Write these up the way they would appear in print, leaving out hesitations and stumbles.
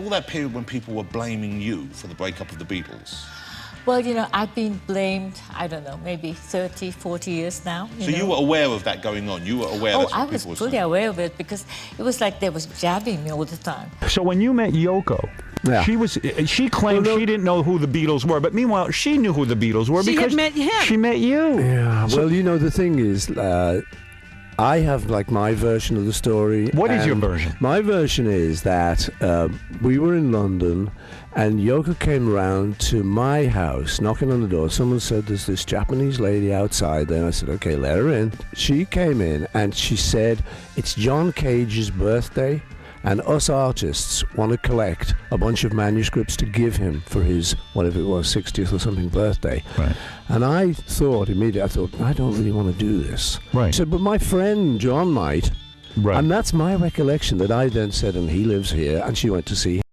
all that period when people were blaming you for the breakup of the Beatles? Well, you know, I've been blamed, I don't know, maybe 30, 40 years now. You were aware of that going on? You were aware that's what people were saying? I was fully aware of it because it was like they was jabbing me all the time. So when you met Yoko, she claimed she didn't know who the Beatles were, but meanwhile, she knew who the Beatles were because she had met him. She met you. Yeah, well, you know, the thing is, I have, like, my version of the story. What is your version? My version is that we were in London and Yoko came around to my house, knocking on the door. Someone said, there's this Japanese lady outside there. And I said, okay, let her in. She came in and she said, it's John Cage's birthday and us artists want to collect a bunch of manuscripts to give him for his, whatever it was, 60th or something birthday. Right. And I thought immediately, I don't really want to do this. Right. He said, but my friend John might. Right. And that's my recollection that I then said, and he lives here, and she went to see him.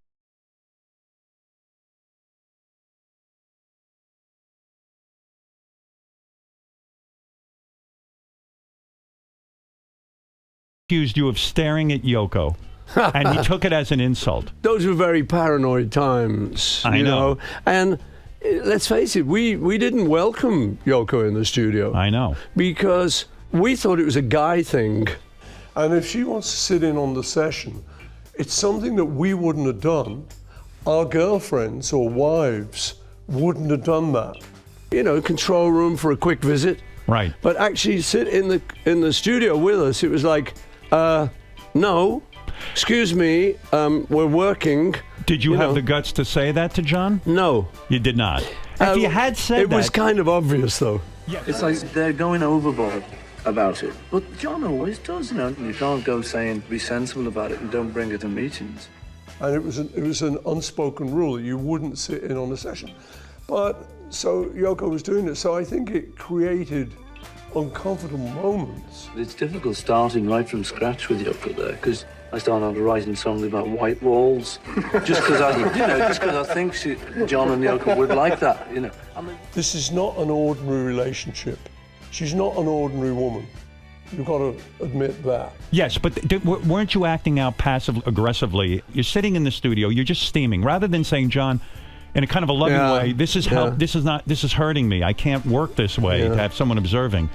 Accused you of staring at Yoko. And he took it as an insult. Those were very paranoid times, I know. And let's face it, we didn't welcome Yoko in the studio. I know. Because we thought it was a guy thing. And if she wants to sit in on the session, it's something that we wouldn't have done. Our girlfriends or wives wouldn't have done that. You know, control room for a quick visit. Right. But actually sit in the studio with us, it was like, no. Excuse me, we're working. Did you have the guts to say that to John? No. You did not. If you had said it was kind of obvious, though. Yeah. It's like they're going overboard about it. But John always does, you know. You can't go saying, be sensible about it and don't bring it to meetings. And it was an unspoken rule that you wouldn't sit in on a session. But, so Yoko was doing it, so I think it created uncomfortable moments. It's difficult starting right from scratch with Yoko there, because I started out writing songs about white walls, just because I think John and Yoko would like that, you know. This is not an ordinary relationship. She's not an ordinary woman. You've got to admit that. Yes, but weren't you acting out passive-aggressively? You're sitting in the studio, you're just steaming, rather than saying, John, in a kind of a loving way, this is hurting me. I can't work this way to have someone observing.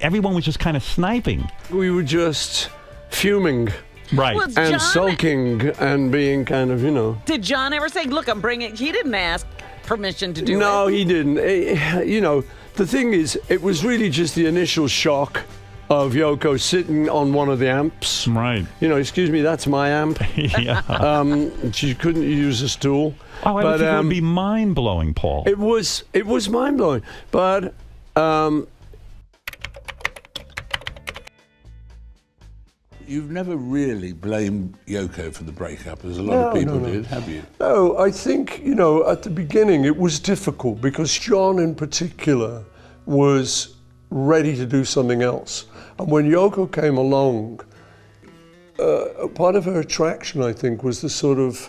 Everyone was just kind of sniping. We were just fuming. Right. Well, and John, sulking and being kind of, you know. Did John ever say, look, I'm bringing it? He didn't ask permission to do it. No, he didn't. You know, the thing is, it was really just the initial shock of Yoko sitting on one of the amps. Right. You know, excuse me, that's my amp. Yeah. She couldn't use a stool. Oh, I think it would be mind-blowing, Paul. It was mind-blowing. But You've never really blamed Yoko for the breakup, as a lot of people did, have you? No, I think, you know, at the beginning it was difficult because John in particular was ready to do something else. And when Yoko came along, part of her attraction, I think, was the sort of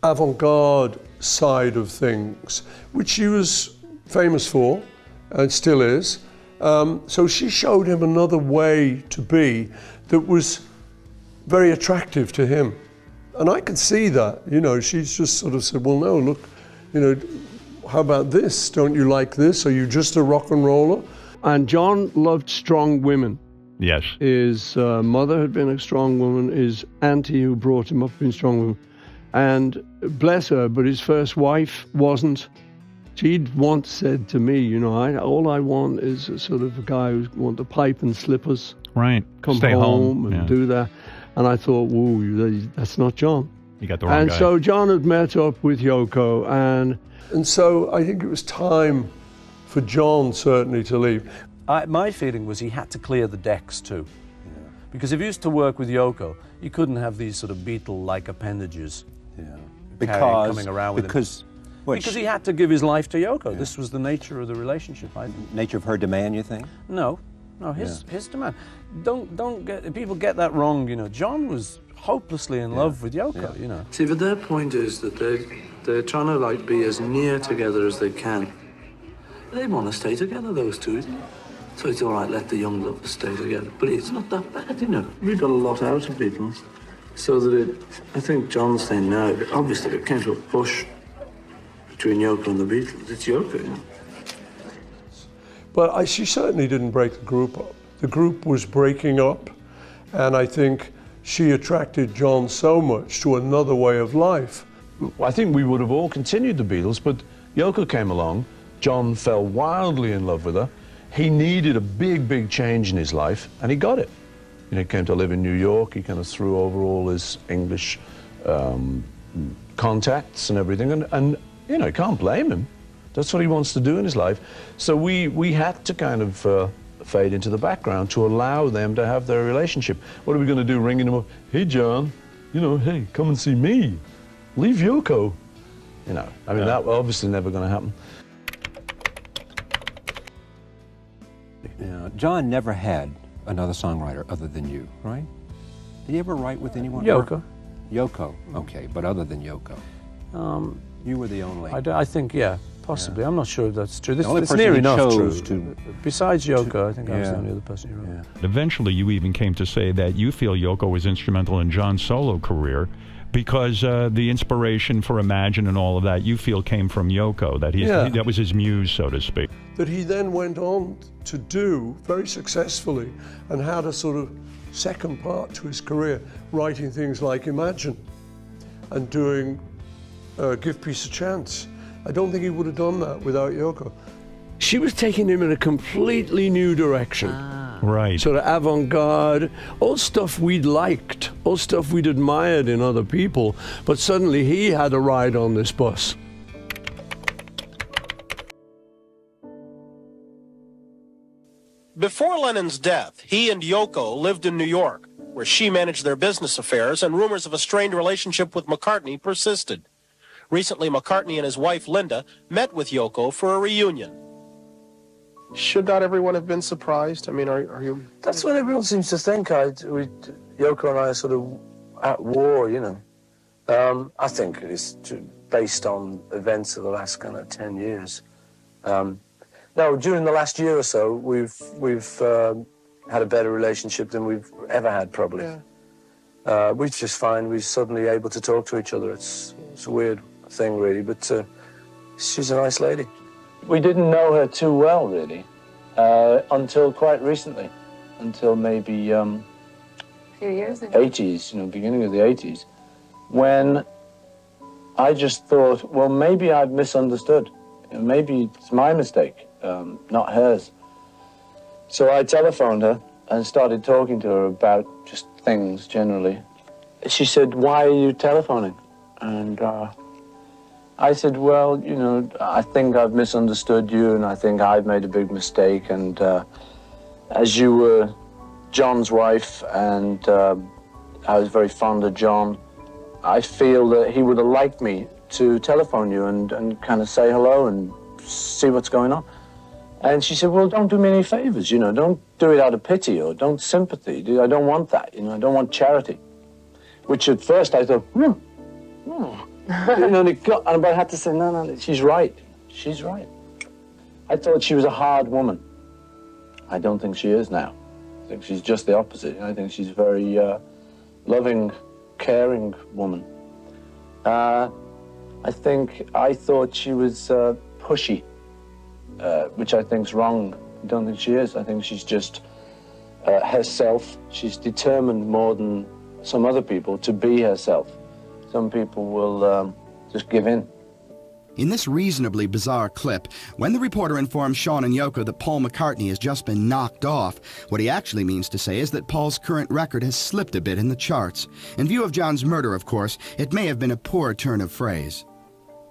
avant-garde side of things, which she was famous for and still is. So she showed him another way to be that was very attractive to him. And I could see that, you know, she's just sort of said, well, no, look, you know, how about this? Don't you like this? Are you just a rock and roller? And John loved strong women. Yes. His mother had been a strong woman. His auntie who brought him up had been a strong woman. And bless her, but his first wife wasn't. She'd once said to me, you know, all I want is a sort of a guy who wants a pipe and slippers. Right. Come Stay home and do that. And I thought, whoa, that's not John. You got the wrong guy. And so John had met up with Yoko, and so I think it was time for John certainly to leave. My feeling was he had to clear the decks too. Yeah. Because if he used to work with Yoko, you couldn't have these sort of Beatle-like appendages coming around with him. Because he had to give his life to Yoko. Yeah. This was the nature of the relationship, I think. Nature of her demand, you think? No, his demand. Don't get people get that wrong. You know, John was hopelessly in love with Yoko. You know. See, but their point is that they're trying to like be as near together as they can. They want to stay together, those two. So it's all right, let the young lovers stay together. But it's not that bad, you know. We got a lot out of Beatles. So that I think John's saying now, obviously it came to a push between Yoko and the Beatles. It's Yoko, you know. But she certainly didn't break the group up. The group was breaking up, and I think she attracted John so much to another way of life. I think we would have all continued the Beatles, but Yoko came along. John fell wildly in love with her. He needed a big, big change in his life, and he got it. You know, he came to live in New York. He kind of threw over all his English contacts and everything, and you know, you can't blame him. That's what he wants to do in his life. So we had to kind of fade into the background to allow them to have their relationship. What are we going to do, ringing him up? Hey, John, you know, hey, come and see me. Leave Yoko. You know, I mean, that obviously never going to happen. Yeah, John never had another songwriter other than you, right? Did he ever write with anyone? Yoko. Yoko, okay, but other than Yoko, you were the only. I think, yeah, possibly. Yeah. I'm not sure if that's true. It's near enough true. To, besides Yoko, I think I was the only other person who wrote. Yeah. Eventually, you even came to say that you feel Yoko was instrumental in John's solo career because the inspiration for Imagine and all of that, you feel came from Yoko, that was his muse, so to speak. That he then went on to do very successfully and had a sort of second part to his career, writing things like Imagine and doing Give Peace a Chance. I don't think he would have done that without Yoko. She was taking him in a completely new direction. Right. Sort of avant-garde, all stuff we'd liked, all stuff we'd admired in other people, but suddenly he had a ride on this bus. Before Lennon's death, he and Yoko lived in New York, where she managed their business affairs, and rumors of a strained relationship with McCartney persisted. Recently, McCartney and his wife, Linda, met with Yoko for a reunion. Should not everyone have been surprised? I mean, are you... That's what everyone seems to think. Yoko and I are sort of at war, you know. I think it's based on events of the last kind of 10 years. No, during the last year or so, we've had a better relationship than we've ever had, probably. Yeah. We just find we're suddenly able to talk to each other. It's a weird thing, really, but she's a nice lady. We didn't know her too well, really, until quite recently, until maybe a few years ago. 80s, you know, beginning of the 80s, when I just thought, well, maybe I've misunderstood. Maybe it's my mistake, not hers. So I telephoned her and started talking to her about just things generally. She said, "Why are you telephoning?" And I said, "Well, you know, I think I've misunderstood you, and I think I've made a big mistake. And as you were John's wife, and I was very fond of John, I feel that he would have liked me to telephone you and kind of say hello and see what's going on." And she said, "Well, don't do me any favors, you know, don't do it out of pity or don't sympathy. I don't want that, you know, I don't want charity." Which at first I thought, you know, but I had to say, no, she's right. She's right. I thought she was a hard woman. I don't think she is now. I think she's just the opposite. I think she's a very loving, caring woman. I thought she was pushy, which I think's wrong. I don't think she is. I think she's just herself. She's determined more than some other people to be herself. Some people will just give in. In this reasonably bizarre clip, when the reporter informs Sean and Yoko that Paul McCartney has just been knocked off, what he actually means to say is that Paul's current record has slipped a bit in the charts. In view of John's murder, of course, it may have been a poor turn of phrase.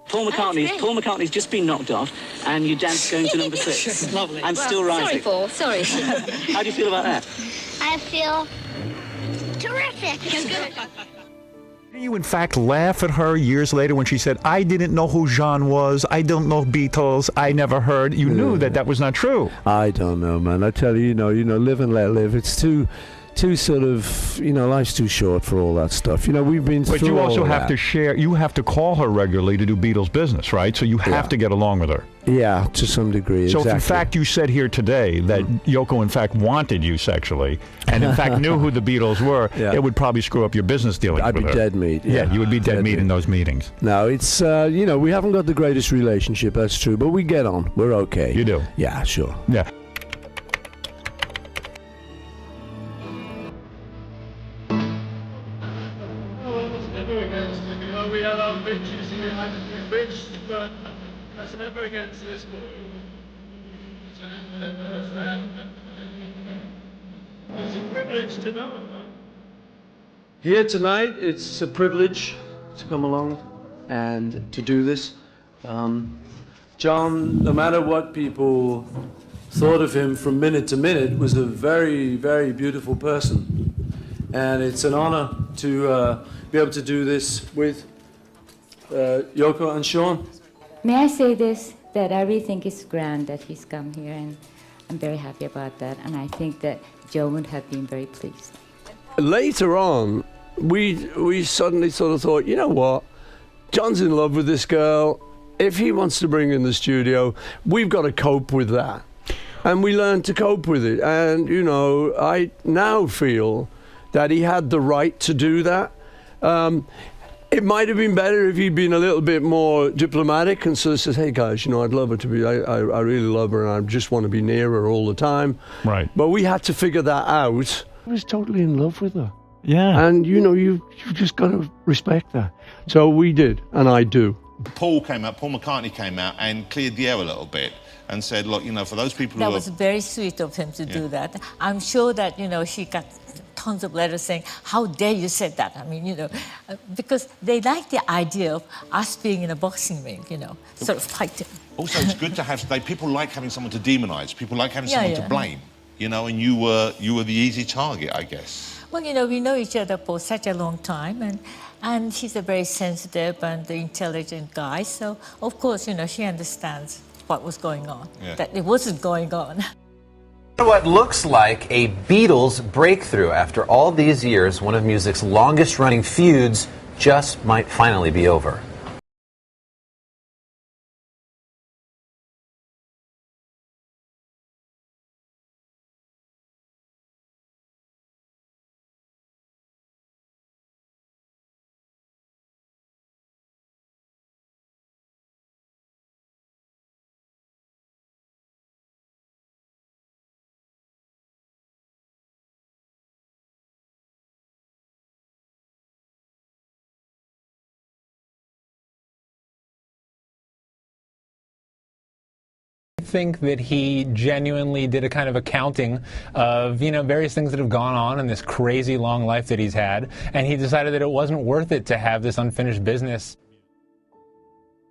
Paul McCartney's just been knocked off, and your dad's going to number 6. Lovely. I'm still rising. Sorry, Paul. Sorry. How do you feel about that? I feel terrific. Did you in fact laugh at her years later when she said, "I didn't know who Jean was, I don't know Beatles, I never heard"? You knew that was not true. I don't know, man. I tell you, you know, live and let live. It's too too sort of, you know, life's too short for all that stuff. You know, we've been through But you also all have that. to share, you have to call her regularly to do Beatles business, right? So you have to get along with her. Yeah, to some degree, So exactly. if in fact you said here today that Yoko in fact wanted you sexually, and in fact knew who the Beatles were, it would probably screw up your business dealings I'd with be her. dead meat. Yeah, you would be dead meat in those meetings. No, it's, you know, we haven't got the greatest relationship, that's true, but we get on. We're okay. You do? Yeah, sure. Yeah. We have our bitches here, I'm a bitch, but that's never against this boy. It's a privilege to know. Here tonight, it's a privilege to come along and to do this. John, no matter what people thought of him from minute to minute, was a very, very beautiful person. And it's an honor to be able to do this with Yoko and Sean. May I say this, that I really think it's grand that he's come here, and I'm very happy about that, and I think that Joe would have been very pleased. Later on, we suddenly sort of thought, you know what, John's in love with this girl. If he wants to bring her in the studio, we've got to cope with that. And we learned to cope with it. And, you know, I now feel that he had the right to do that. It might have been better if he'd been a little bit more diplomatic and sort of says, hey guys, you know, I'd love her to be, I really love her and I just want to be near her all the time. Right. But we had to figure that out. I was totally in love with her. Yeah. And, you know, you've just got to respect that. So we did, and I do. Paul McCartney came out and cleared the air a little bit and said, look, you know, for those people That who was very sweet of him to do that. I'm sure that, you know, she got tons of letters saying, how dare you say that? I mean, you know, because they like the idea of us being in a boxing ring, you know, sort of fighting. Also, it's good to have, people like having someone to demonise, people like having someone to blame, you know, and you were the easy target, I guess. Well, you know, we know each other for such a long time, and she's a very sensitive and intelligent guy, so of course, you know, she understands what was going on, that it wasn't going on. What looks like a Beatles breakthrough after all these years, one of music's longest-running feuds just might finally be over. I think that he genuinely did a kind of accounting of, you know, various things that have gone on in this crazy long life that he's had, and he decided that it wasn't worth it to have this unfinished business.